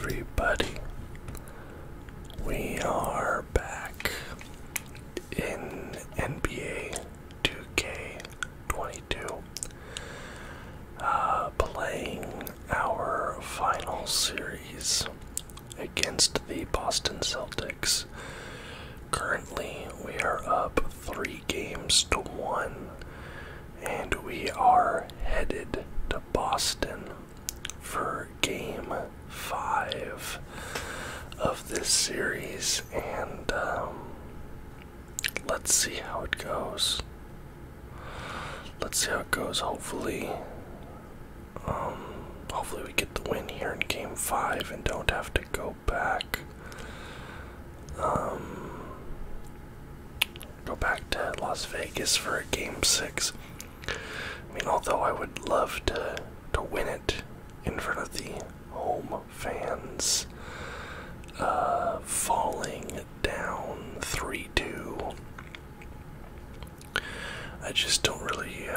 everybody. We are back in NBA 2K22, playing our final series against the Boston Celtics. Currently, we are up 3-1, and we are headed to Boston for Game 5 of this series, and let's see how it goes. Hopefully, hopefully we get the win here in Game 5 and don't have to go back. Go back to Las Vegas for a Game 6. I mean, although I would love to win it in front of the home fans, falling down 3-2. I just don't really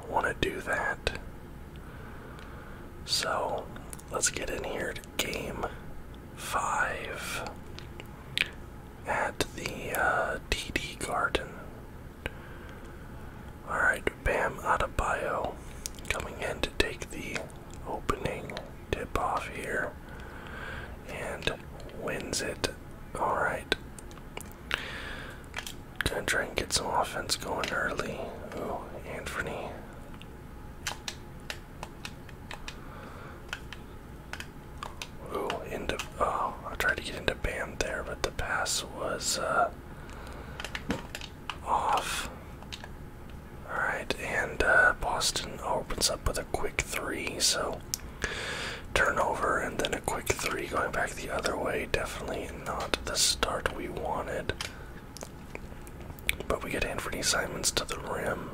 want to do that. So let's get in here to Game 5 at the TD Garden. Alright, Bam Adebayo coming in to take the opening tip-off here and wins it. Alright. Gonna try and get some offense going early. Ooh, Anthony. Ooh, I tried to get into Bam there, but the pass was off. Alright, and Boston opens up with a quick 3, so turnover and then a quick 3 going back the other way. Definitely not the start we wanted. But we get Anthony Simons to the rim,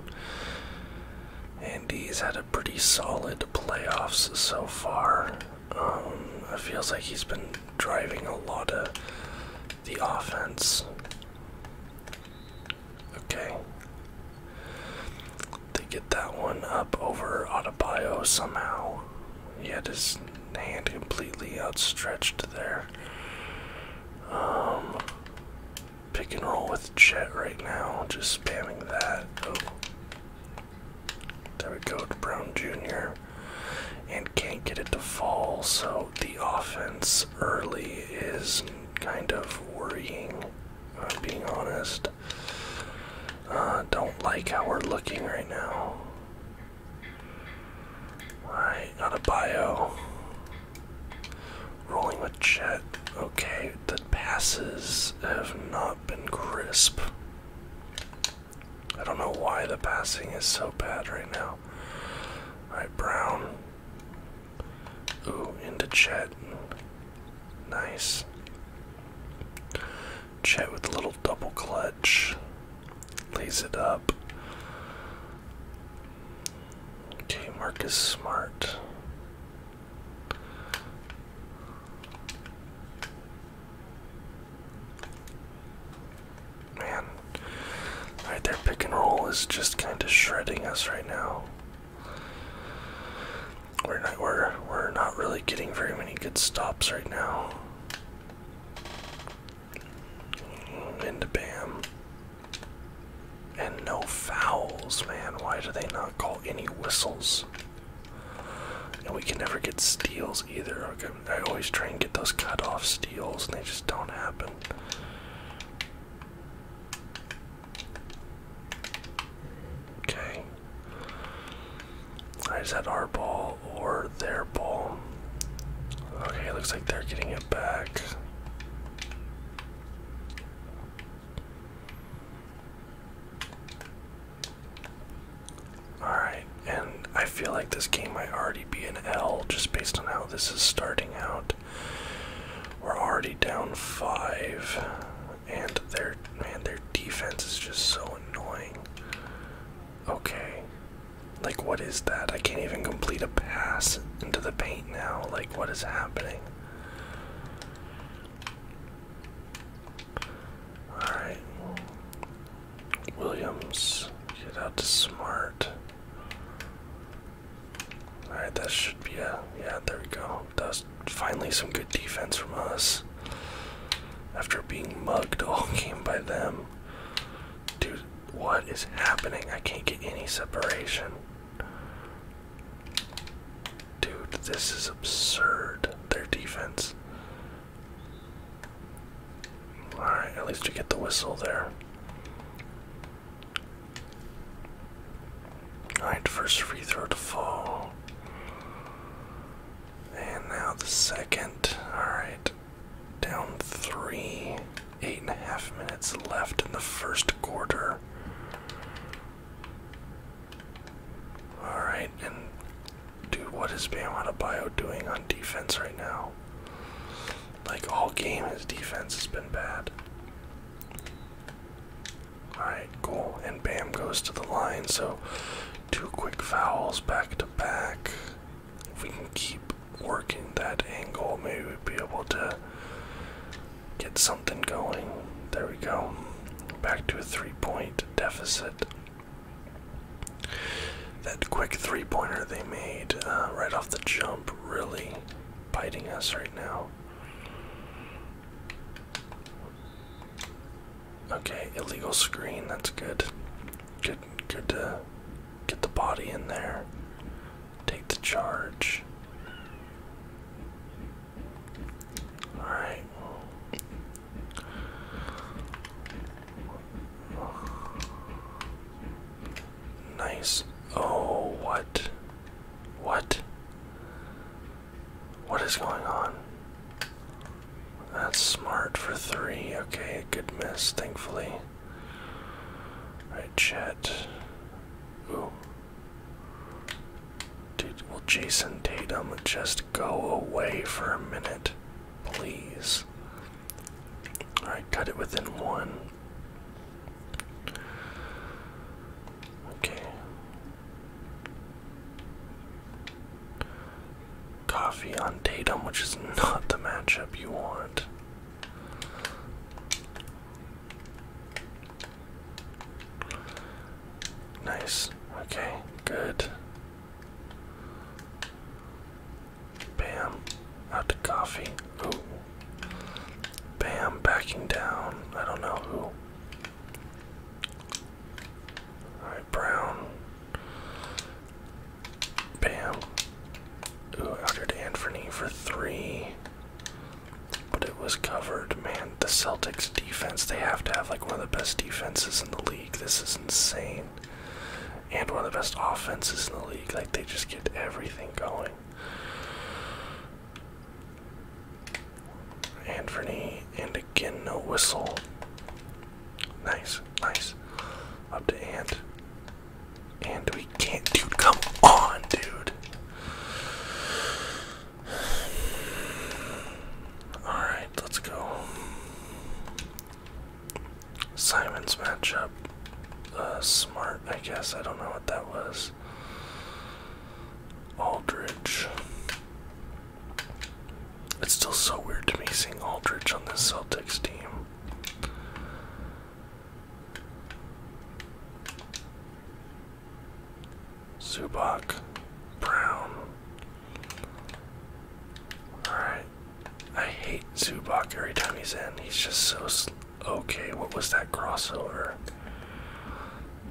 and he's had a pretty solid playoffs so far. It feels like he's been driving a lot of the offense. Okay. They get that one up over Adebayo somehow. He had his hand completely outstretched there. Pick and roll with Chet right now, just spamming that. Oh. There we go to Brown Jr. And can't get it to fall, so the offense early is kind of worrying, if I'm being honest. Don't like how we're looking right now. Alright, Adebayo. Rolling with Chet. Okay, the passes have not been crisp. I don't know why the passing is so bad right now. Alright, Brown. Ooh, into Chet. Nice. Chet with a little double clutch. Lays it up. Okay, Marcus Smart. Man. Alright, their pick and roll is just kind of shredding us right now. We're not really getting very many good stops right now. Into Bam. And no fouls, man. Why do they not call any whistles? And we can never get steals either. Okay, I always try and get those cut-off steals, and they just don't happen. Okay. Is that our ball or their ball? Okay, looks like they're getting it back. Alright, and I feel like this game might already be an L just based on how this is starting out. We're already down 5, and their defense is just so annoying. Okay. Like, what is that? I can't even complete a pass into the paint now. Like, what is happening? Alright. Williams. Get out to Smart. Alright, that should be a... Yeah, there we go. Duh. finally some good defense from us. After being mugged all game by them. Dude, what is happening? I can't get any separation. Dude, this is absurd. Their defense. Alright, at least we get the whistle there. Alright, first free throw to fall. And now the second. Alright. Down 3. 8.5 minutes left in the first quarter. Alright, and dude, what is Bam Adebayo doing on defense right now? Like, all game his defense has been bad. Alright, cool. And Bam goes to the line, so 2 quick fouls back to back. If we can keep working that angle, maybe we'll be able to get something going. There we go. Back to a 3-point deficit. That quick 3-pointer they made right off the jump really biting us right now. Okay, illegal screen, that's good. Good to get the body in there. Take the charge. Alright. Nice. Oh, what? What? What is going on? That's smart for 3. Okay, good miss, thankfully. Alright, Chet. Ooh. Dude, will Jason Tatum just go away for a minute? Please. Alright, cut it within 1. Okay. Coffee on Tatum, which is not the matchup you want. Nice. Okay, good. Bam. Out to Coffee. Ooh. Bam, backing down. I don't know who. Alright, Brown. Bam. Ooh, out here to Anthony for 3. But it was covered. Man, the Celtics defense, they have to have like one of the best defenses in the league. This is insane. And one of the best offenses in the league. Like, they just get everything going. Anthony, and again, no whistle. Nice, nice. Up to Ant. And we can't, dude, come on, dude. Alright, let's go. Simon's matchup. Smart, I guess. I don't know what that was. Aldridge. It's still so weird to me seeing Aldridge on this Celtics team. Zubac. Brown. Alright. I hate Zubac every time he's in. He's just so okay, what was that crossover?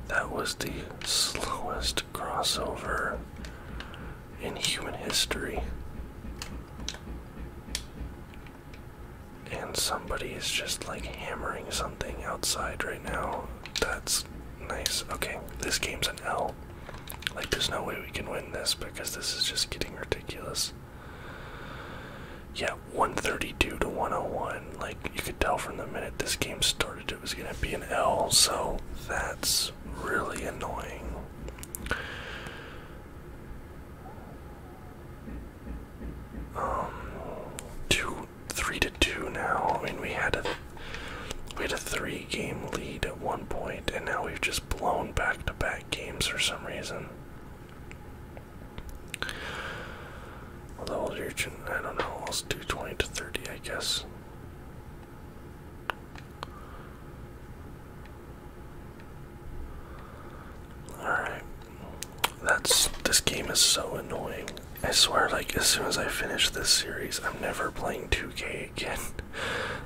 That was the slowest crossover in human history. And somebody is just like hammering something outside right now. That's nice. Okay, this game's an L. Like, there's no way we can win this because this is just getting ridiculous. Yeah, 132 to 101. Like, you could tell from the minute this game started it was gonna be an L, so that's really annoying. 3-2 now. I mean, we had a 3-game lead at one point, and now we've just blown back-to-back games for some reason. Although, I don't know, let's do 20 to 30, I guess. Alright. This game is so annoying. I swear, like, as soon as I finish this series, I'm never playing 2K again.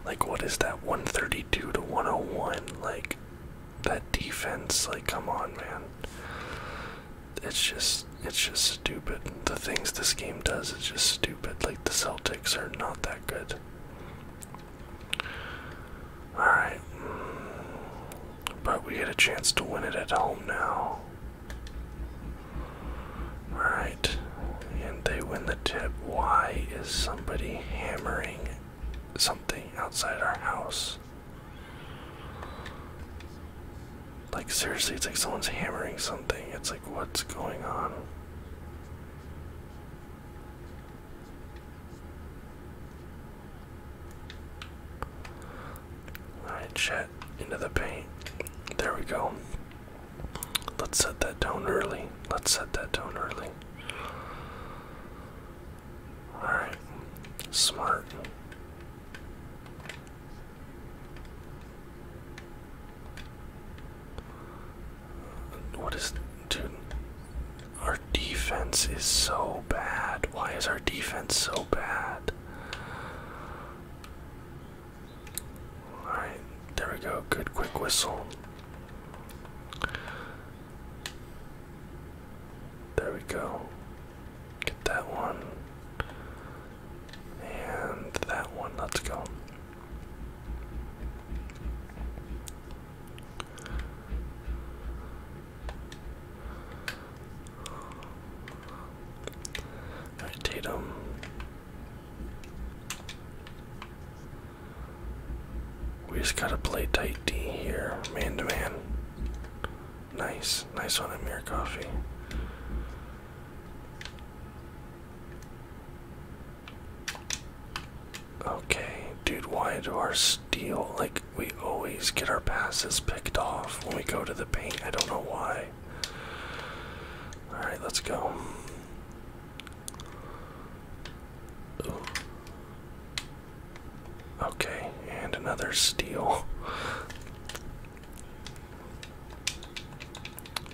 Like, what is that, 132 to 101? Like, that defense, like, come on, man. It's just stupid. The things this game does is just stupid. Like, the Celtics are not that good. Alright. But we get a chance to win it at home now. Alright. And they win the tip. Why is somebody hammering something outside our house? Like, seriously, it's like someone's hammering something. It's like, what's going on? Alright, Chet, into the paint. There we go. Let's set that tone early. Let's set that tone early. Alright. Smart. What is... Dude. Our defense is so bad. Why is our defense so bad? Alright. There we go. Good quick whistle. There we go. Get that one. And that one. Let's go. Alright, Tatum. We just gotta play tight D here. Man to man. Nice. Nice one, Amir Coffee. Okay, dude, why do our steal, like, we always get our passes picked off when we go to the paint? I don't know why. Alright, let's go. Ooh. Okay, and another steal.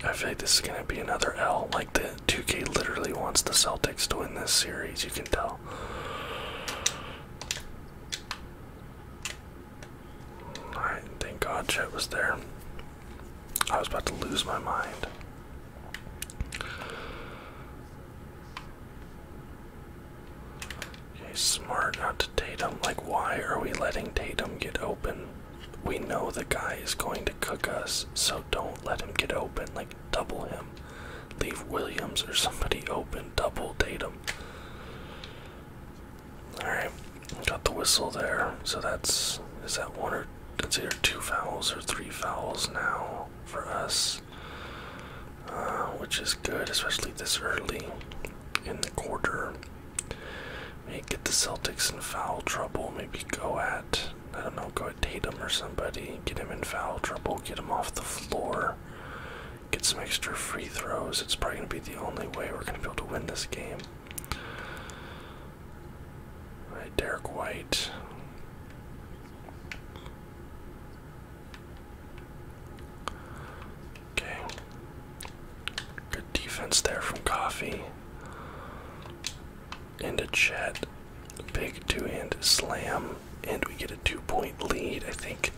I feel like this is gonna be another L. Like, the 2K literally wants the Celtics to win this series, you can tell. Alright, thank God Chet was there. I was about to lose my mind. Okay, smart out to Tatum. Like, why are we letting Tatum get open? We know the guy is going to cook us, so don't let him get open. Like, double him. Leave Williams or somebody open. Double Tatum. Alright, got the whistle there. So that's, is that one or, that's either 2 fouls or 3 fouls now for us. Which is good, especially this early in the quarter. Maybe get the Celtics in foul trouble. Maybe go at, I don't know, go at Tatum or somebody. Get him in foul trouble. Get him off the floor. Get some extra free throws. It's probably going to be the only way we're going to be able to win this game. Alright, Derek White. Okay. Good defense there from Coffee. Into Chet. Big two-hand slam. And we get a 2-point lead. I think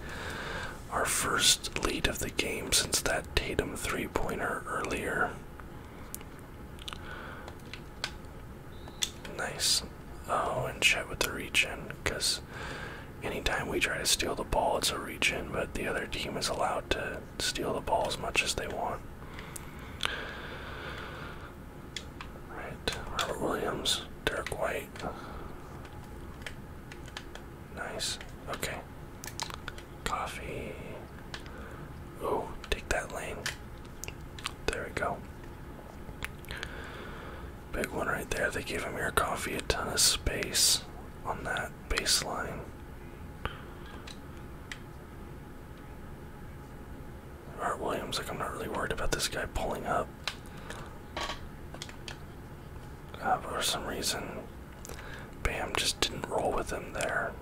our first lead of the game since that Tatum 3-pointer earlier. Nice. Oh, and Chet with the reach-in, because anytime we try to steal the ball, it's a reach-in, but the other team is allowed to steal the ball as much as they want. Right, Robert Williams, Derek White. Nice. Okay. Coffee. Oh, take that lane. There we go. Big one right there. They gave Amir Coffee a ton of space on that baseline. Art Williams, like, I'm not really worried about this guy pulling up. But for some reason, Bam just didn't roll with him there.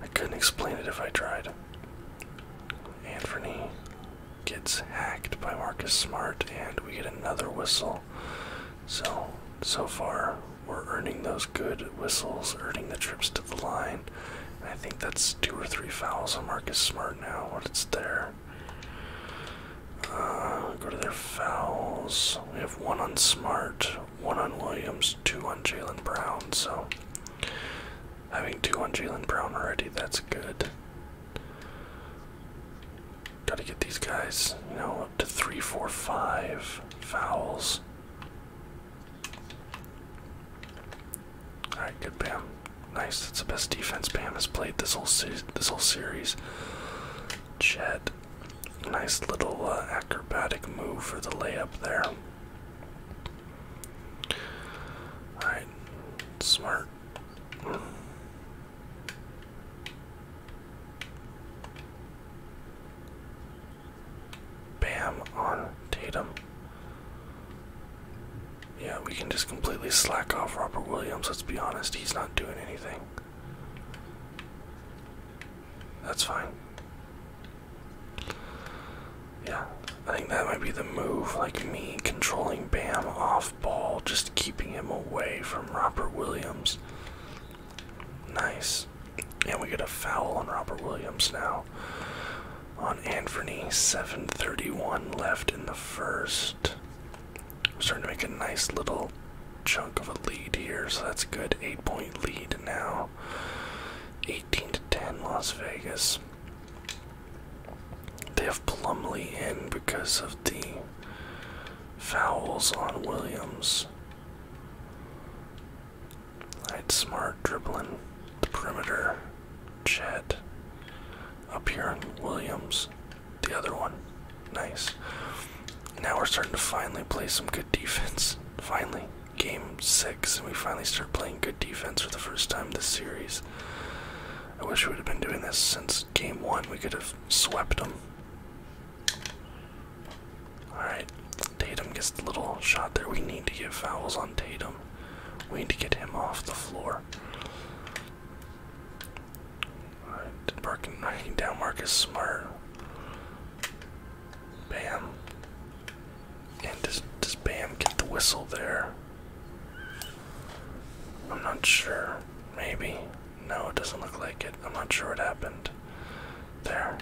I couldn't explain it if I tried. Anthony gets hacked by Marcus Smart, and we get another whistle. So far, we're earning those good whistles, earning the trips to the line. And I think that's 2 or 3 fouls on Marcus Smart now when it's there. Go to their fouls. We have 1 on Smart, 1 on Williams, 2 on Jaylen Brown. So having 2 on Jaylen Brown already, that's good. Gotta get these guys, you know, up to 3, 4, 5 fouls. Alright, good Bam. Nice, that's the best defense Bam has played this whole series. Chet. Nice little acrobatic move for the layup there. Alright, Smart. Bam on Tatum. Yeah, we can just completely slack off Robert Williams, let's be honest. He's not doing anything. That's fine. Yeah, I think that might be the move, like me controlling Bam off ball, just keeping him away from Robert Williams. Nice. And we get a foul on Robert Williams now. On Anthony, 7:31 left in the first. We're starting to make a nice little chunk of a lead here, so that's good. 8-point lead now. 18-10 Las Vegas. They have Plumlee in because of the fouls on Williams. Alright, Smart dribbling the perimeter. Chet up here on Williams. The other one. Nice. Now we're starting to finally play some good defense. Finally. Game 6, and we finally start playing good defense for the first time this series. I wish we would have been doing this since game 1. We could have swept them. Alright, Tatum gets the little shot there. We need to get fouls on Tatum. We need to get him off the floor. Alright, knocking down Marcus Smart. Bam. And does Bam get the whistle there? I'm not sure. Maybe. No, it doesn't look like it. I'm not sure what happened there.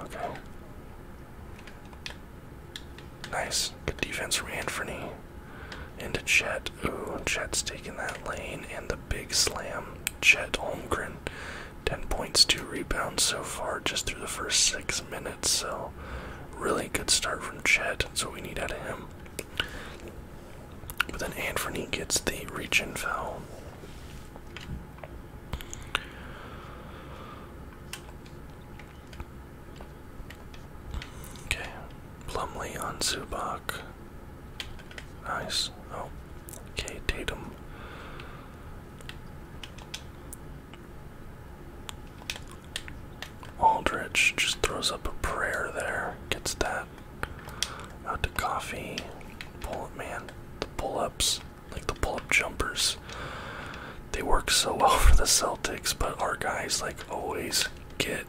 Okay. Nice. Good defense from Anthony. Into Chet. Ooh, Chet's taking that lane. And the big slam. Chet Holmgren. 10 points, 2 rebounds so far just through the first 6 minutes. So, really good start from Chet. That's what we need out of him. But then Anthony gets the reach-in foul. Okay, Plumlee on Zubac. Nice. Oh, okay, Tatum. Aldridge just throws up a prayer there. Gets that. Out to Coffee. Pull it, man. The pull-ups, like the pull-up jumpers, they work so well for the Celtics, but our guys like always get,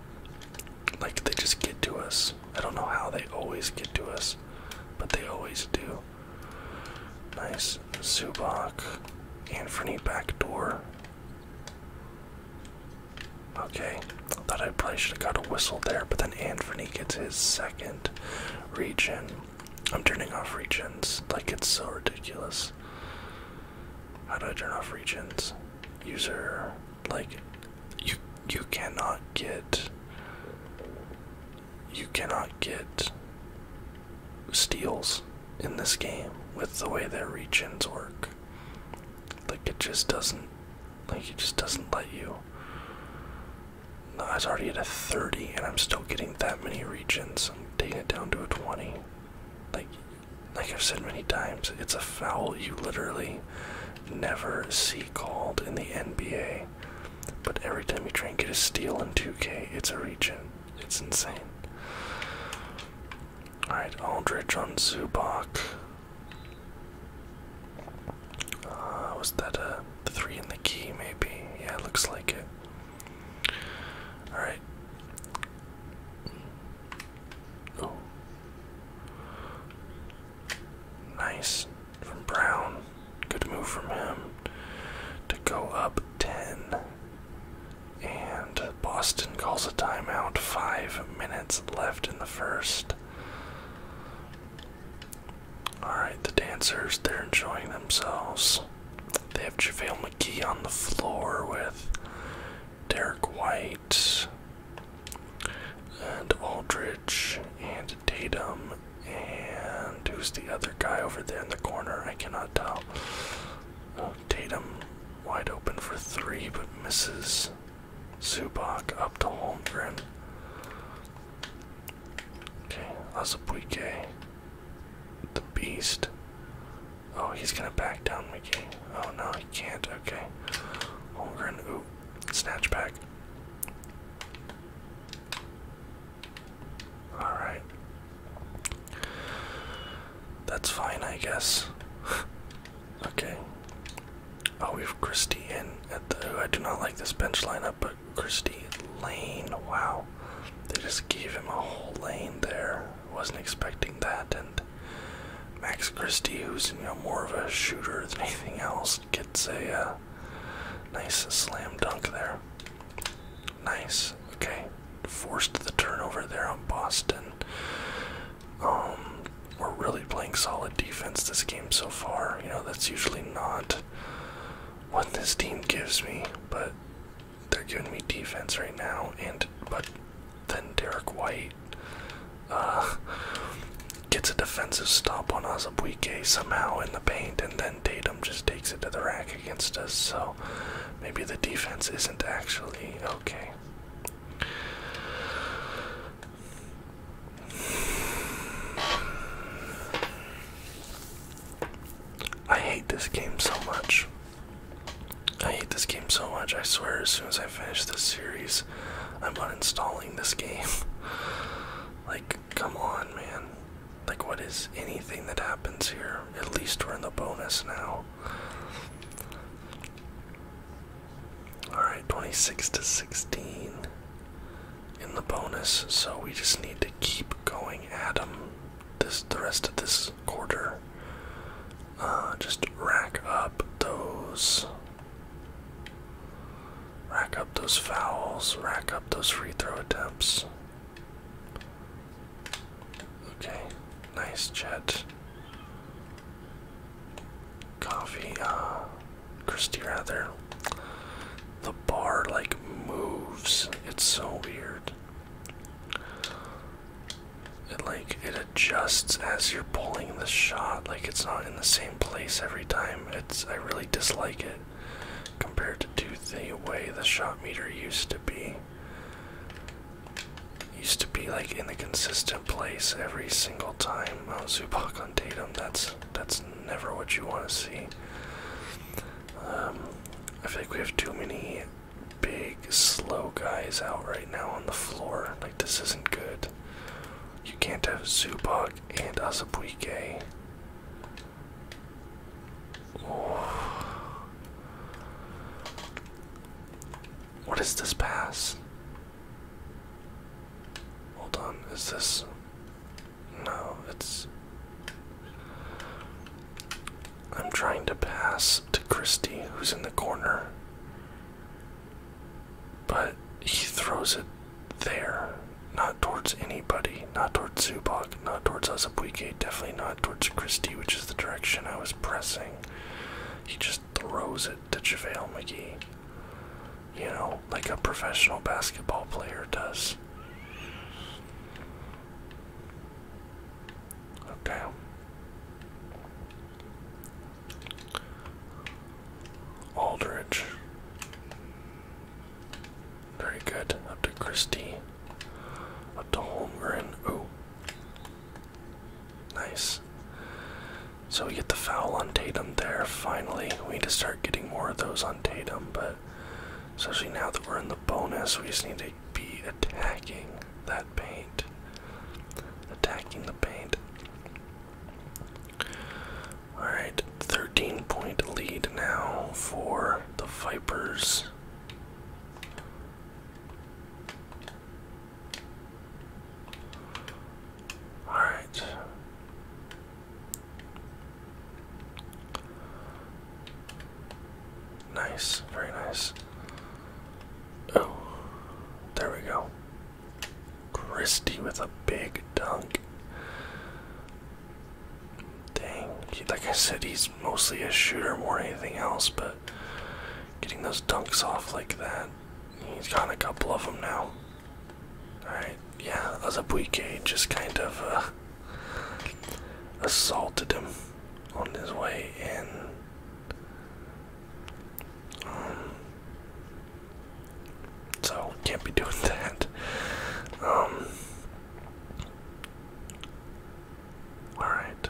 like they just get to us. I don't know how they always get to us, but they always do. Nice. Zubac. Anthony backdoor. Okay. Thought I probably should have got a whistle there, but then Anthony gets his second reach-in. I'm turning off reach-ins. Like, it's so ridiculous. How do I turn off reach-ins? User, like, you cannot get steals in this game with the way their reach-ins work. Like, it just doesn't let you. I was already at a 30 and I'm still getting that many reach-ins. I'm taking it down to a 20. Like I've said many times, it's a foul you literally never see called in the NBA. But every time you try and get a steal in 2K, it's a reach-in. It's insane. Alright, Aldridge on Zubac. Was that a 3 in the key, maybe? Yeah, it looks like it. Alright. Oh. Nice from Brown. Good move from him to go up 10. And Boston calls a timeout. 5 minutes left in the first. Alright, the dancers, they're enjoying themselves. They have JaVale McGee on the floor with Derek White and Aldridge and Tatum, and who's the other guy over there in the corner? I cannot tell. Oh, Tatum wide open for 3 but misses. Zubac up to Holmgren. Okay, Azubuike, the beast. Oh, he's gonna back down McGee. Oh no, he can't. Okay. Holmgren, ooh, snatch back. Alright. That's fine, I guess. Okay. Oh, we have Christie in at the. I do not like this bench lineup, but Christie lane. Wow. They just gave him a whole lane there. Wasn't expecting that. And Max Christie, who's more of a shooter than anything else, gets a nice slam dunk there. Nice. Okay. Forced the turnover there on Boston. We're really playing solid defense this game so far. That's usually not what this team gives me, but they're giving me defense right now. But then Derek White gets a defensive stop on Azubuike somehow in the paint, and then Tatum just takes it to the rack against us. So maybe the defense isn't actually okay. I hate this game so much. I swear as soon as I finish this series, I'm uninstalling this game. Like, come on, man. Like, what is anything that happens here? At least we're in the bonus now. Alright, 26-16 in the bonus, so we just need to keep going at them the rest of this quarter. Just rack up those fouls, rack up those free throw attempts. Okay, nice Chet. Christie rather. The bar like moves. It's so weird. It adjusts as you're pulling the shot. Like, it's not in the same place every time. I really dislike it compared to the way the shot meter used to be. Used to be like in the consistent place every single time. Oh, Zubac on Tatum. That's never what you want to see. I feel like we have too many big, slow guys out right now on the floor. Like, this isn't good. You can't have Zubac and Azubuike. Oh. What is this pass? Hold on, is this... No, it's... I'm trying to pass to Christie, who's in the corner. But he throws it there. Not towards anybody. Not towards Zubac. Not towards Azubuike. Definitely not towards Christie, which is the direction I was pressing. He just throws it to JaVale McGee. Like a professional basketball player does. Okay. Aldridge. Very good. Up to Christie. Up to Holmgren. Ooh. Nice. So we get the foul on Tatum there, finally. We need to start getting more of those on Tatum, but especially now that we're in the bonus, we just need to be attacking that paint. Attacking the paint. Alright, 13-point lead now for the Vipers. Alright. Nice, very nice. Oh, there we go. Christie with a big dunk. Dang, like I said, he's mostly a shooter more than anything else, but getting those dunks off like that, he's got a couple of them now. Alright, yeah, Azabuike just kind of assaulted him on his way in. So, can't be doing that. Alright.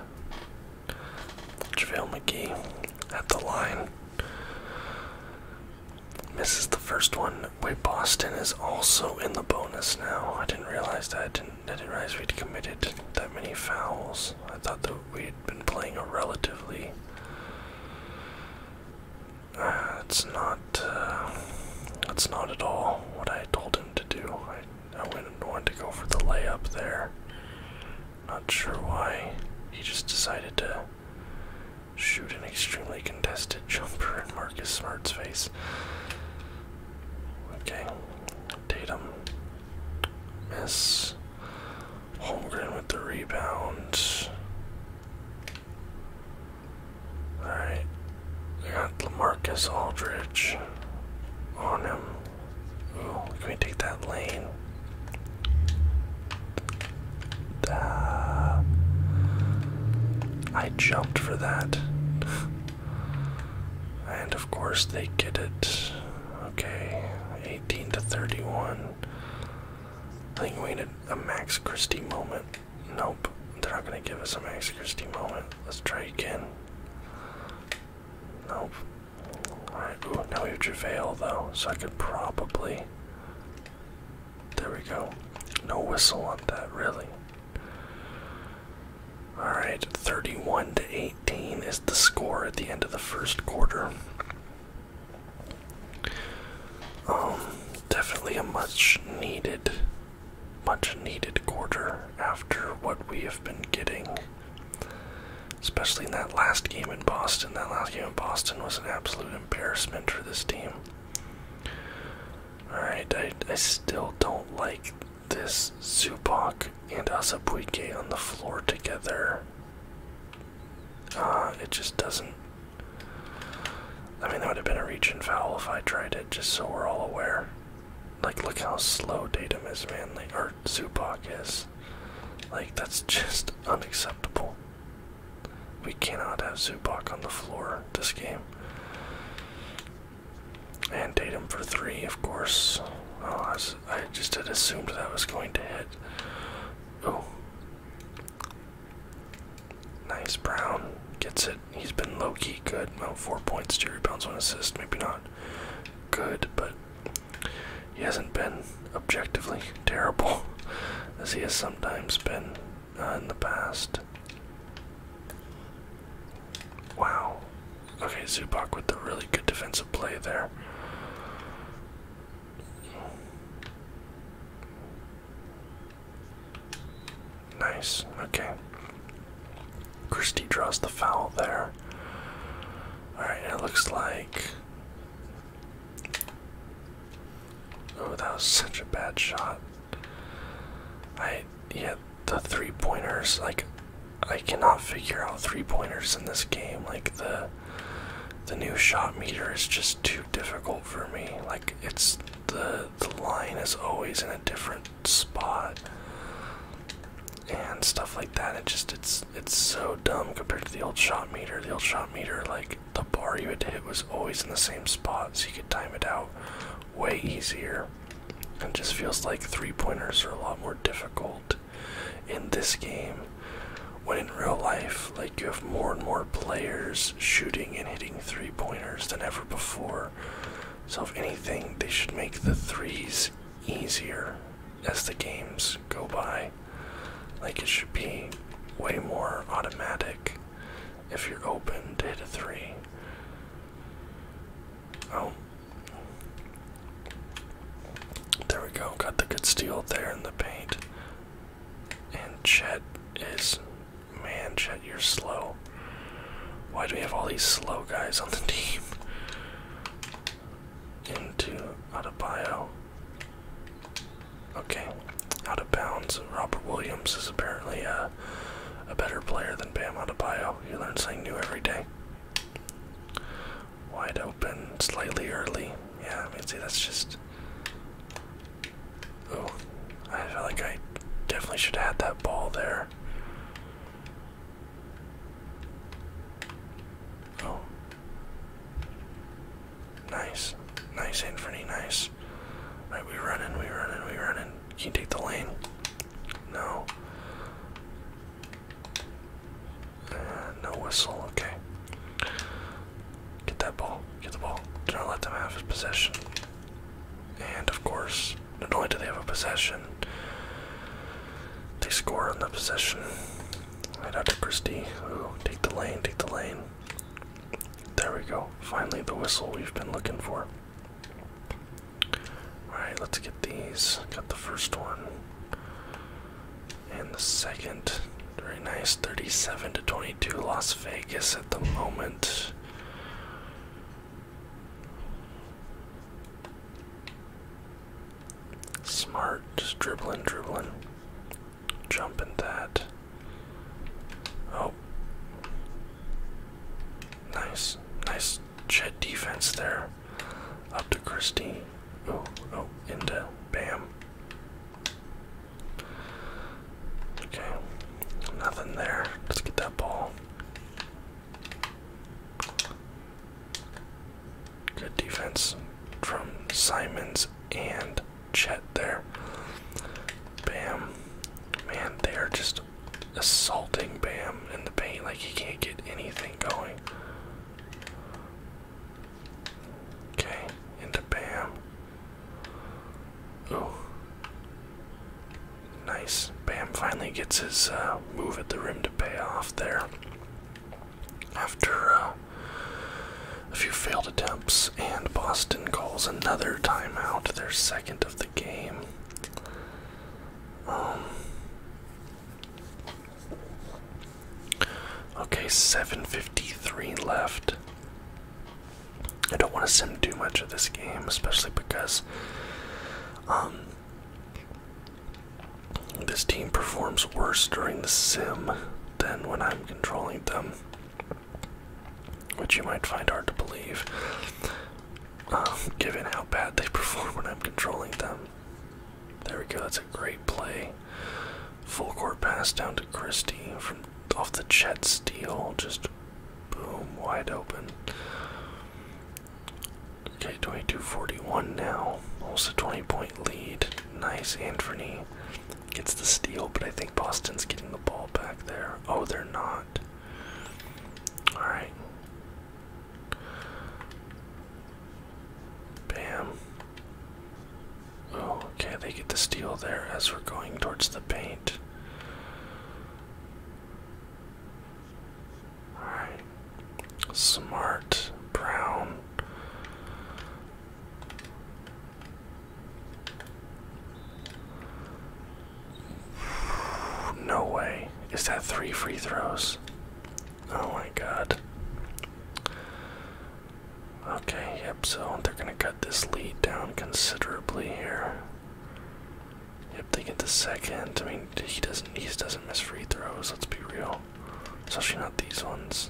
JaVale McGee at the line. Misses the first one. Wait, Boston is also in the bonus now. I didn't realize that. I didn't realize we'd committed that many fouls. I thought that we'd been playing a relatively... That's not at all what I told him to do. I wanted to go for the layup there. Not sure why. He just decided to shoot an extremely contested jumper in Marcus Smart's face. Okay, Tatum, miss. Holmgren with the rebound. Alright, I got LaMarcus Aldridge on him. Ooh, can we take that lane? I jumped for that. And of course they get it. Okay, 18-31. I think we needed a Max Christie moment. Nope, they're not gonna give us a Max Christie moment. Let's try again. Nope. Alright, ooh, now we have JaVale though, so I could probably... There we go. No whistle on that, really. Alright, 31-18 is the score at the end of the first quarter. Definitely a much needed quarter after what we have been getting. Especially in that last game in Boston. That last game in Boston was an absolute embarrassment for this team. Alright, I still don't like this Zubac and Azabuike on the floor together. It just doesn't... I mean, that would have been a reach and foul if I tried it, just so we're all aware. Like, look how slow Tatum is, man. Like, or Zubac is. Like, that's just unacceptable. We cannot have Zubac on the floor this game. And Tatum for three, of course. Oh, I just had assumed that was going to hit. Oh. Nice, Brown. Gets it. He's been low-key good. About 4 points, 2 rebounds, 1 assist. Maybe not good, but he hasn't been objectively terrible, as he has sometimes been in the past. Wow. Okay, Zubac with the really good defensive play there. Nice. Okay. Christie draws the foul there. Alright, it looks like... Oh, that was such a bad shot. Yeah, the three-pointers, like, I cannot figure out three-pointers in this game. Like, the new shot meter is just too difficult for me. Like, it's, the line is always in a different spot. And stuff like that, it's so dumb compared to the old shot meter. The old shot meter, like, the bar you had to hit was always in the same spot, so you could time it out way easier. It just feels like three-pointers are a lot more difficult in this game, when in real life, like, you have more and more players shooting and hitting three-pointers than ever before. So if anything, they should make the threes easier as the games go by. Like, it should be way more automatic if you're open to hit a three. Oh. There we go, got the good steal there in the paint. And Chet is... Man, Chet, you're slow. Why do we have all these slow guys on the team? Williams. Robert Williams is apparently a better player than Bam Adebayo. You learn something new every day. Wide open, slightly early. Yeah, I mean, see, that's just... Oh, I felt like I definitely should have had that ball there. Oh. Nice. Nice, Anthony, nice. Alright, we running. Can you take the lane? No. No whistle, okay. Get that ball. Get the ball. Do not let them have his possession. And of course, not only do they have a possession, they score on the possession. Right out to Christie. Ooh, take the lane, take the lane. There we go. Finally the whistle we've been looking for. Alright, let's get these. Got the first one. And the second. Very nice. 37-22 Las Vegas at the moment. Smart, just dribbling. Jumping that. Oh. Nice. Nice Chet defense there. Up to Christie. Oh, into Bam. Okay. Nothing there. Let's get that ball. Good defense from Simons and Chet there. Bam. Man, they are just assaulting Bam in the paint like he can't get anything going. Okay, into Bam. Ooh. Nice. Bam finally gets his move at the rim to pay off there. After a few failed attempts, and Boston calls another timeout, their second of the game. Okay, 7:53 left. I don't want to sim too much of this game, especially because this team performs worse during the sim than when I'm controlling them, which you might find hard to believe, given how bad they perform when I'm controlling them. There we go, that's a great play. Full court pass down to Christie from off the Chet steal, just boom, wide open. Okay, 22-41 now, almost a 20-point lead. Nice, Anthony gets the steal, but I think Boston's getting the ball back there. Oh, they're not. Alright. Bam. Oh, okay, they get the steal there as we're going towards the paint. Alright. Smart. Brown. No way. Is that 3 free throws? Oh my god. Okay, yep, so they're gonna cut this lead down considerably here. Yep, they get the second. I mean, he doesn't miss free throws, let's be real. Especially not these ones.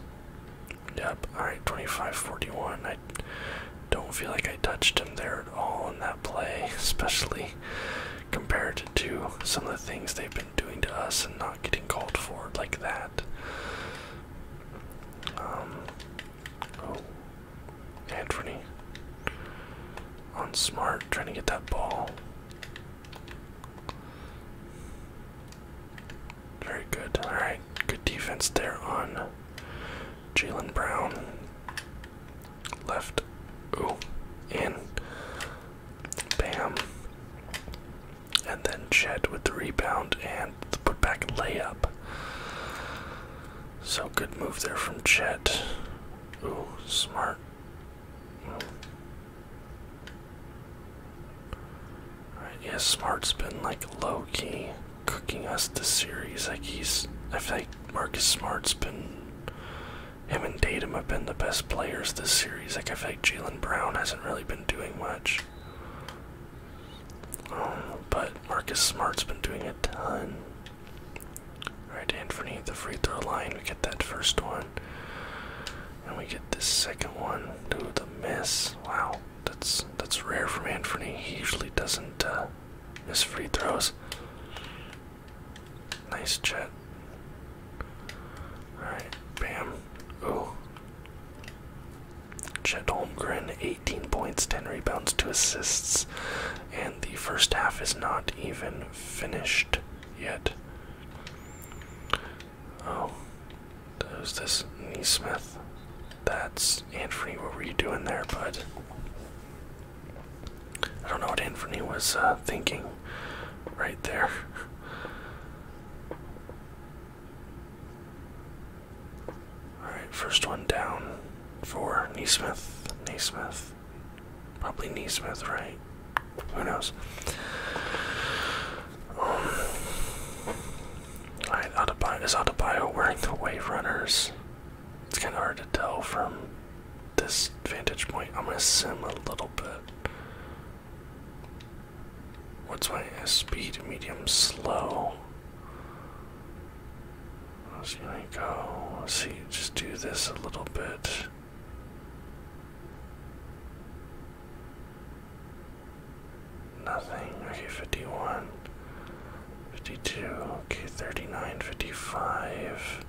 Yep, alright, 25-41. I don't feel like I touched him there at all in that play, especially compared to some of the things they've been doing to us and not getting called for like that. Oh, Anthony on Smart, trying to get that ball. Very good. Alright, good defense there on Jaylen Brown. Left. Ooh, in. Bam. And then Chet with the rebound and the putback layup. So good move there from Chet. Ooh, Smart. Alright, yeah, Smart's been like low-key cooking us this series. Like I feel like Marcus Smart's been, him and Tatum have been the best players this series. Like I feel like Jaylen Brown hasn't really been doing much. but Marcus Smart's been doing a ton. Alright, Anthony, the free throw line. We get that first one. And we get this second one. Ooh, the miss. Wow, that's rare from Anthony. He usually doesn't miss free throws. Nice Chet. Alright, bam. Ooh. Chet Holmgren, 18 points, 10 rebounds, 2 assists. And the first half is not even finished yet. Oh. Who's this? Neesmith. That's Anthony. What were you doing there, bud? I don't know what Anthony was thinking right there. Alright, first one down for Neesmith. Neesmith. Probably Neesmith, right? Who knows? Alright, is Adebayo wearing the Wave Runners? It's kind of hard to tell from this vantage point. I'm gonna sim a little bit. What's my speed? Medium, slow. I was gonna go. Let's see, just do this a little bit. Nothing. Okay, 51. 52. Okay, 39, 55.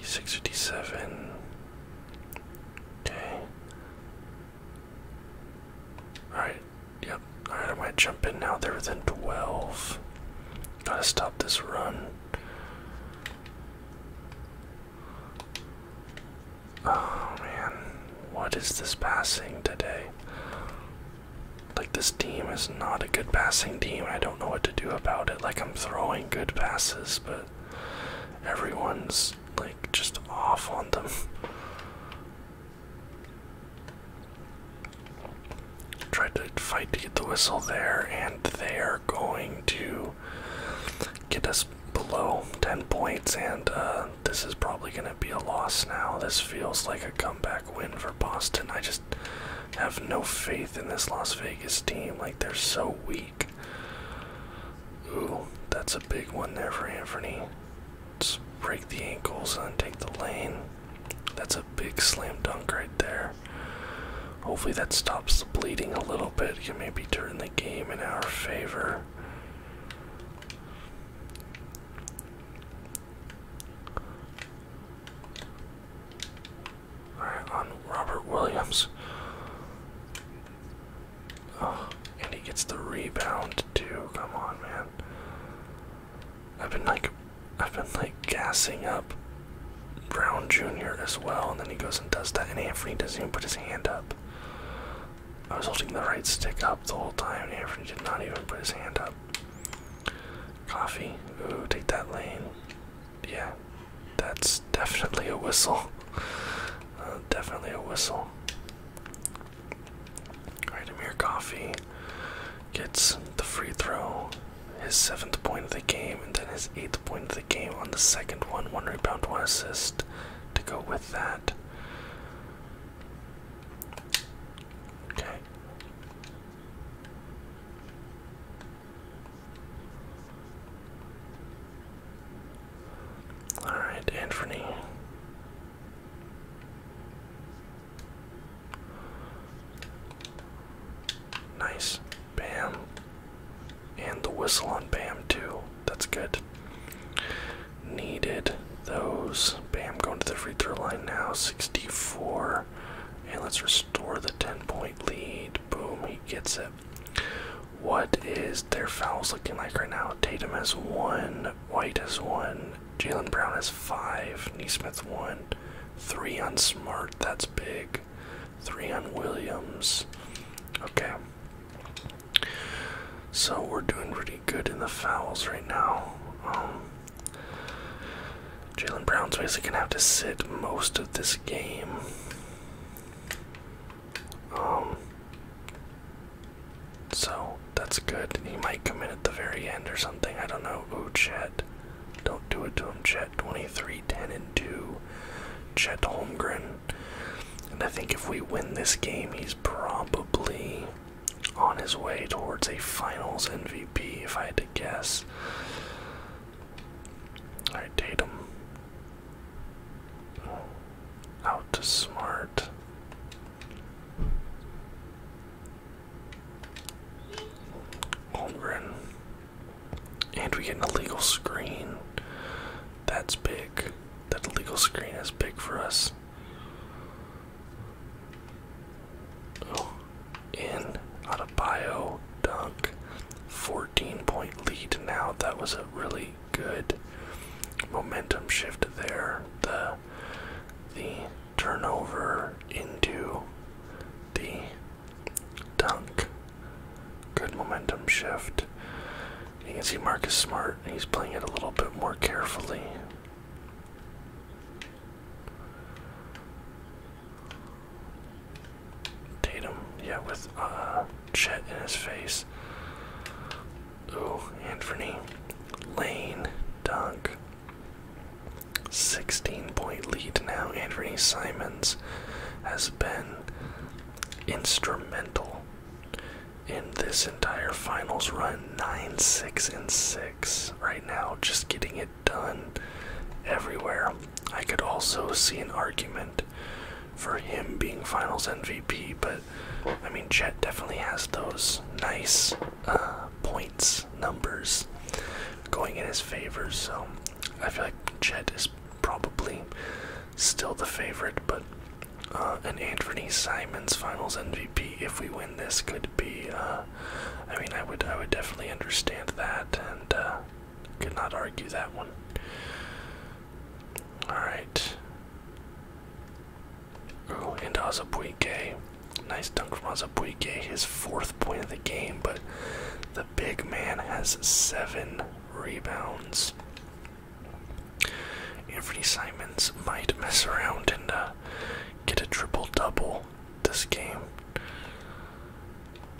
657. Okay. Alright, yep. Alright, I might jump in now. They're within 12. Gotta stop this run. Oh man, what is this passing today? Like, this team is not a good passing team. I don't know what to do about it. Like, I'm throwing good passes, but everyone's like just off on them. Tried to fight to get the whistle there, and they are going to get us below 10 points, and this is probably going to be a loss now. This feels like a comeback win for Boston. I just have no faith in this Las Vegas team. Like, they're so weak. Ooh, that's a big one there for Anthony. Let's break the ankles and take the lane. That's a big slam dunk right there. Hopefully that stops the bleeding a little bit. Can maybe turn the game in our favor. Alright, on Robert Williams. Oh, and he gets the rebound too. Come on, man. I've been like gassing up Brown Jr. as well, and then he goes and does that, and Anthony doesn't even put his hand up. I was holding the right stick up the whole time, and Anthony did not even put his hand up. Coffee. Ooh, take that lane. Yeah, that's definitely a whistle. Definitely a whistle. Alright, Amir Coffee gets the free throw. His 7th point of the game, and then his 8th point of the game on the second one. 1 rebound, 1 assist to go with that. Okay. Alright, Anthony. Nice. Bam. And the whistle on Bam too. That's good. Needed those. Bam going to the free throw line now. 64. And let's restore the 10-point lead. Boom, he gets it. What is their fouls looking like right now? Tatum has 1. White has 1. Jaylen Brown has 5. Neesmith 1. 3 on Smart. That's big. 3 on Williams. Okay. So we're doing pretty good in the fouls right now. Jaylen Brown's basically gonna have to sit most of this game. So that's good. He might come in at the very end or something. I don't know. Ooh, Chet. Don't do it to him, Chet. 23, 10, and 2. Chet Holmgren. And I think if we win this game, he's probably on his way towards a finals MVP, if I had to guess. Alright, Tatum. Out to Smart. Holmgren. And we get an illegal screen. That's big. That illegal screen is big for us. Oh, in. Adebayo. Dunk. 14-point lead now. That was a really good momentum shift there. The turnover into the dunk. Good momentum shift. You can see Marcus Smart, he's playing it a little bit more carefully. Tatum, yeah, with Chet in his face. Ooh, Anthony. Lane, dunk. 16-point lead now. Anthony Simons has been instrumental in this entire finals run. 9-6-6 right now, just getting it done everywhere. I could also see an argument for him being finals MVP, but I mean, Chet definitely has those nice points numbers going in his favor, so I feel like Chet is probably still the favorite, but an Anthony Simons finals MVP, if we win this, could be I mean, I would definitely understand that, and could not argue that one. Alright. Ooh, and Azabuike. Nice dunk from Azabuike, his 4th point of the game, but the big man has 7 rebounds. Anthony Simons might mess around and get a triple-double this game.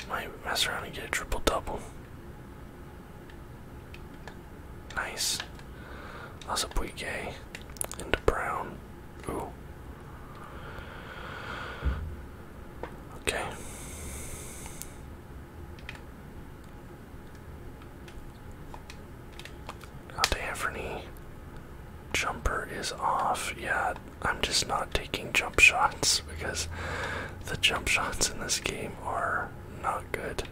Might mess around and get a triple-double. Nice. Azabuike into Brown. Ooh. Okay. Out to Anthony. Jumper is off. Yeah, I'm just not taking jump shots because the jump shots in this game are not good.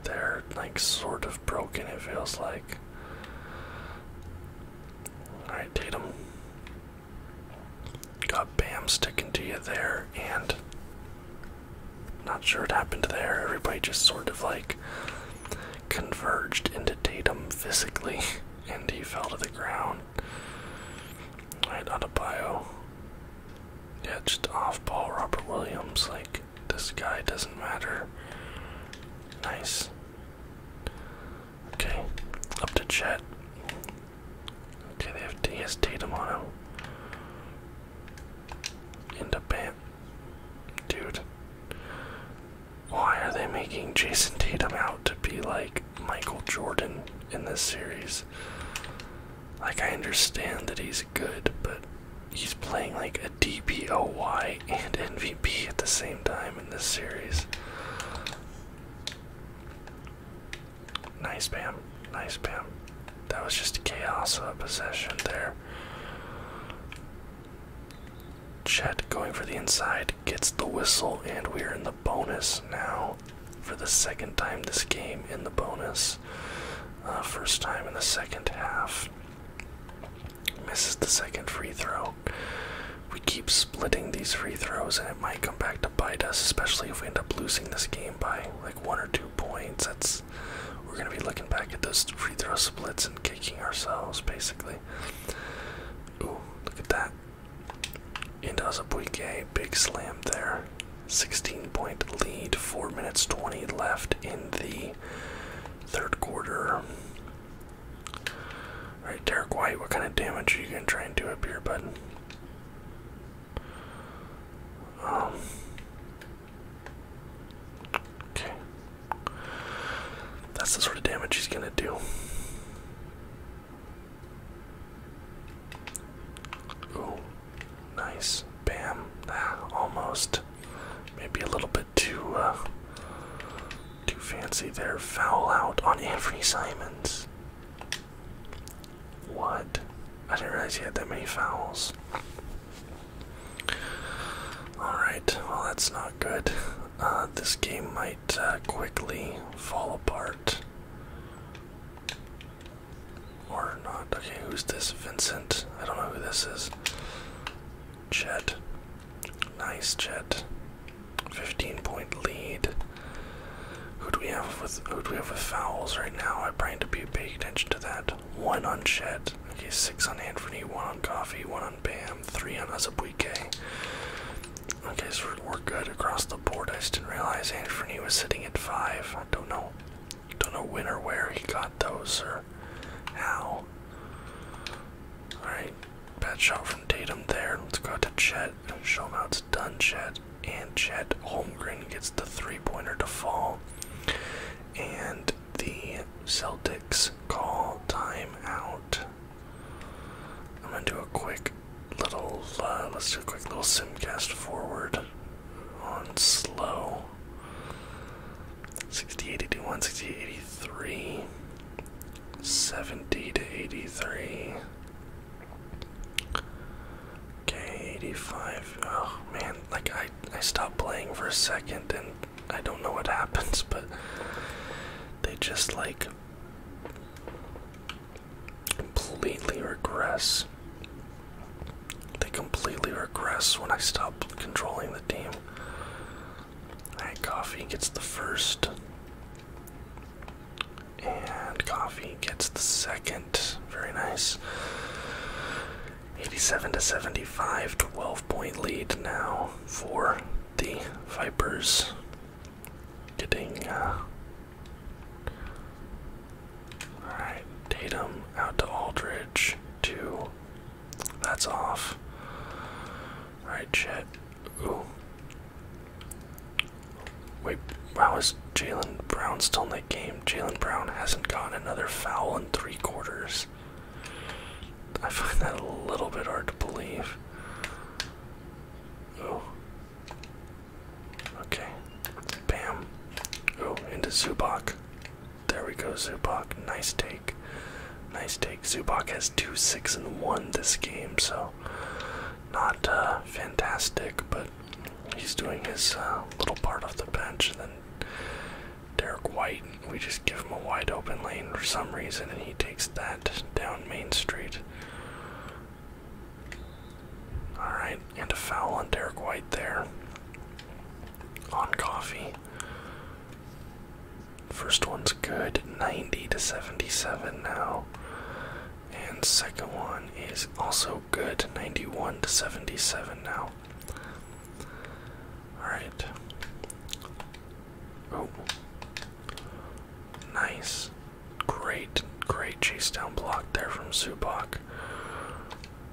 They're like sort of broken, it feels like. Alright, Tatum. Got Bam sticking to you there, and not sure what happened there. Everybody just sort of like converged into Tatum physically, and he fell to the ground. Alright, Adebayo. Yeah, just off ball, Robert Williams. Like, this guy doesn't matter. Nice. Okay, up to Chet. Okay, he has Tatum on him. Into Bam. Dude. Why are they making Jason Tatum out to be like Michael Jordan in this series? Like, I understand that he's good, but he's playing like a DPOY and MVP at the same time in this series. Nice Bam. Nice Bam. That was just chaos of a possession there. Chet going for the inside, gets the whistle, and we're in the bonus now for the 2nd time this game in the bonus. First time in the 2nd half. Misses the 2nd free throw. We keep splitting these free throws, and it might come back to bite us, especially if we end up losing this game by like 1 or 2 points. We're gonna be looking back at those free throw splits and kicking ourselves, basically. Ooh, look at that. And Azabuike, big slam there. 16-point lead, 4 minutes 20 left in the 3rd quarter. Alright, Derek White, what kind of damage are you gonna try and do up here, bud? Okay. That's the sort of damage he's gonna do. Ooh, nice. Bam. Almost. Maybe a little bit too fancy there. Foul out on Anthony Simons. What? I didn't realize he had that many fouls. Alright, well that's not good. This game might quickly fall apart. Or not. Okay, who's this? Vincent? I don't know who this is. Chet. Nice, Chet. 15-point lead. Who do we have with fouls right now? I probably need to be paying attention to that. 1 on Chet. Okay, 6 on Anthony, 1 on Coffee, 1 on Bam, 3 on Azabuike. Okay, so we're good across the board. I just didn't realize Anthony was sitting at 5. I don't know when or where he got those or how. Alright, bad shot from Tatum there. Let's go to Chet and show him how it's done, Chet. And Chet Holmgren gets the 3-pointer to fall. And the Celtics call timeout. I'm gonna do a quick little, let's do a quick little simcast forward on slow. 60-81, 60-83, 70-83. Okay, 85. Oh man, like I stopped playing for a second and I don't know what happens, but they just like completely regress. They completely regress when I stop controlling the team. Alright, Coffee gets the first. And Coffee gets the second. Very nice. 87-75, 12-point lead now for the Vipers. Getting, alright, Tatum out to Aldridge, 2. That's off. Alright, Chet. Ooh. Wait, how is Jaylen Brown still in that game? Jaylen Brown hasn't gotten another foul in 3 quarters. I find that a little bit hard to believe. Ooh. Okay. Bam. Ooh, into Zubac. There we go, Zubac. Nice take. Nice take. Zubac has 2, 6, and 1 this game, so not fantastic, but he's doing his little part off the bench. And then Derek White, we just give him a wide open lane for some reason, and he takes that down Main Street. Alright, and a foul on Derek White there. On Coffee. First one's good, 90-77 now. And second one is also good, 91-77 now. Alright. Oh. Nice. Great chase down block there from Zubac.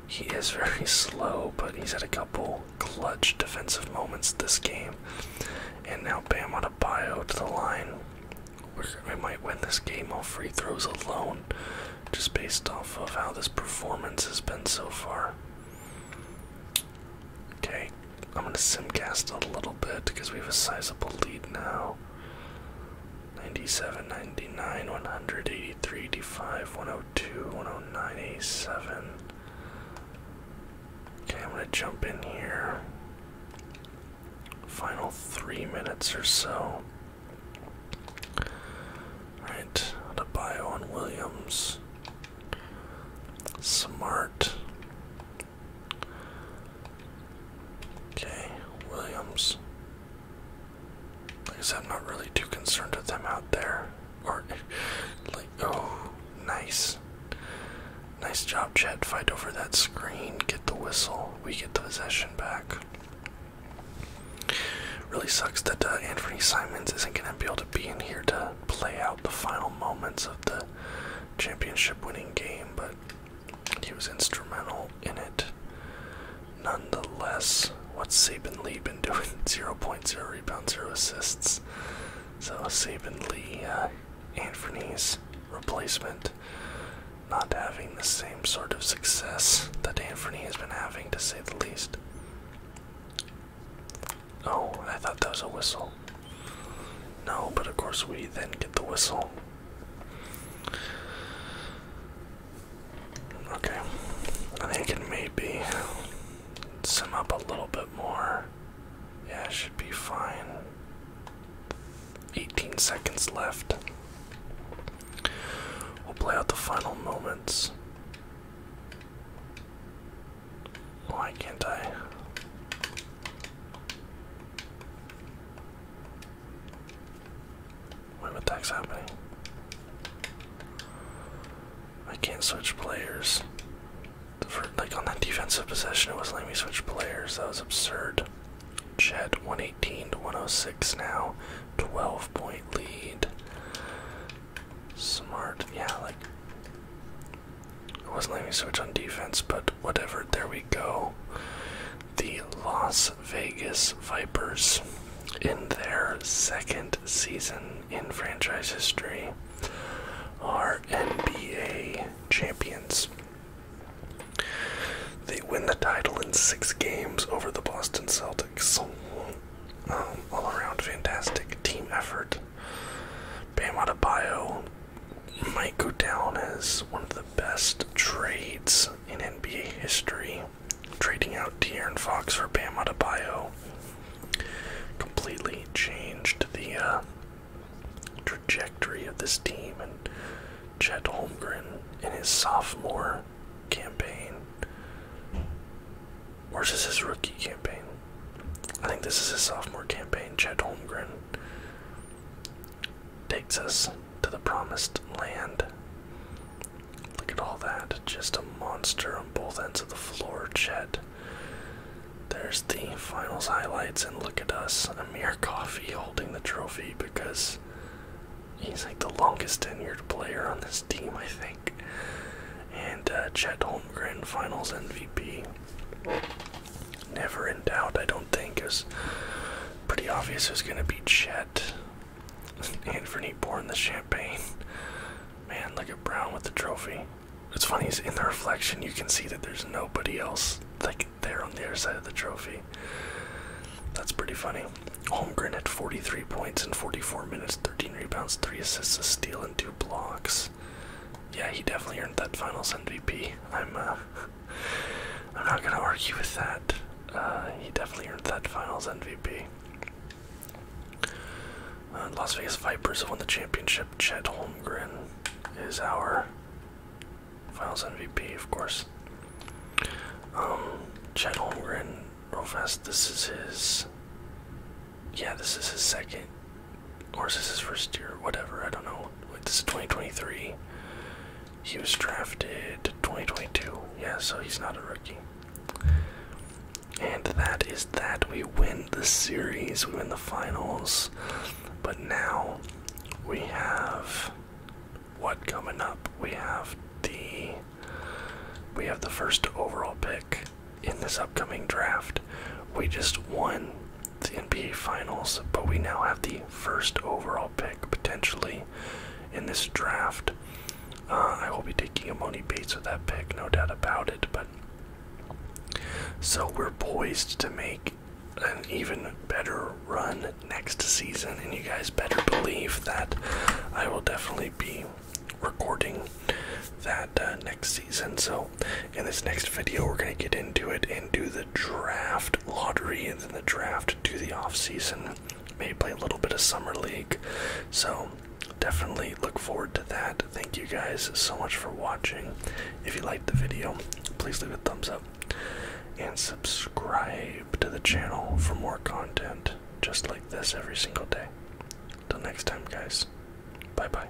He is very slow, but he's had a couple clutch defensive moments this game. And now Bam Adebayo to the line. We might win this game off free throws alone, just based off of how this performance has been so far. Okay, I'm going to simcast a little bit because we have a sizable lead now. 97, 99, 100, 83, 85, 102, 109, 87. Okay, I'm going to jump in here. Final 3 minutes or so. Alright, Adebayo on Williams. Smart. Okay, Williams. Like I said, I'm not really too concerned with them out there. Or, like, oh, nice. Nice job, Chet. Fight over that screen. Get the whistle. We get the possession back. Really sucks that Anthony Simons isn't going to be able to be in here to play out the final moments of the championship-winning game, but he was instrumental in it. Nonetheless, what's Saben Lee been doing? 0.0 rebounds, 0 assists. So Saben Lee, Anthony's replacement, not having the same sort of success that Anthony has been having, to say the least. Oh, I thought that was a whistle. No, but of course we then get the whistle. Okay, I think it maybe sum up a little bit more. Yeah, it should be fine. 18 seconds left. We'll play out the final moments. Why can't I? Wait, what the heck's happening? I can't switch players. Like on that defensive possession, it wasn't letting me switch players. That was absurd. Chet 118 to 106 now. 12-point lead. Smart. Yeah, like it wasn't letting me switch on defense, but whatever. There we go. The Las Vegas Vipers, in their second season in franchise history, are NBA champions. They win the title in 6 games over the Boston Celtics. All around fantastic team effort. Bam Adebayo might go down as one of the best trades in NBA history. Trading out De'Aaron Fox for Bam Adebayo completely changed the trajectory of this team, and Chet Holmgren in his sophomore campaign. Or is this his rookie campaign? I think this is his sophomore campaign. Chet Holmgren takes us to the promised land. Look at all that. Just a monster on both ends of the floor, Chet. There's the finals highlights, and look at us. Amir Coffey holding the trophy because he's like the longest tenured player on this team, I think. And Chet Holmgren, finals MVP. Never in doubt, I don't think. It was pretty obvious it was going to be Chet. Anthony pouring the champagne. Man, look at Brown with the trophy. It's funny, in the reflection you can see that there's nobody else like there on the other side of the trophy. That's pretty funny. Holmgren had 43 points in 44 minutes, 13 rebounds, 3 assists, a steal, and 2 blocks. Yeah, he definitely earned that finals MVP. I'm not gonna argue with that. He definitely earned that finals MVP. Las Vegas Vipers have won the championship. Chet Holmgren is our finals MVP, of course. Chet Holmgren, real fast, this is his second, or is this his first year? Whatever, I don't know. Wait, this is 2023. He was drafted 2022. Yeah, so he's not a rookie. And that is that. We win the series, we win the finals. But now we have what coming up? We have the first overall pick in this upcoming draft. We just won the NBA Finals, but we now have the first overall pick potentially in this draft. I will be taking Amoni Bates with that pick, no doubt about it. But so we're poised to make an even better run next season, and you guys better believe that I will definitely be recording that next season. So in this next video we're going to get into it and do the draft lottery, and then the draft, do the off season, maybe play a little bit of summer league. So definitely look forward to that. Thank you guys so much for watching. If you liked the video, please leave a thumbs up and subscribe to the channel for more content just like this every single day. Till next time, guys. Bye bye.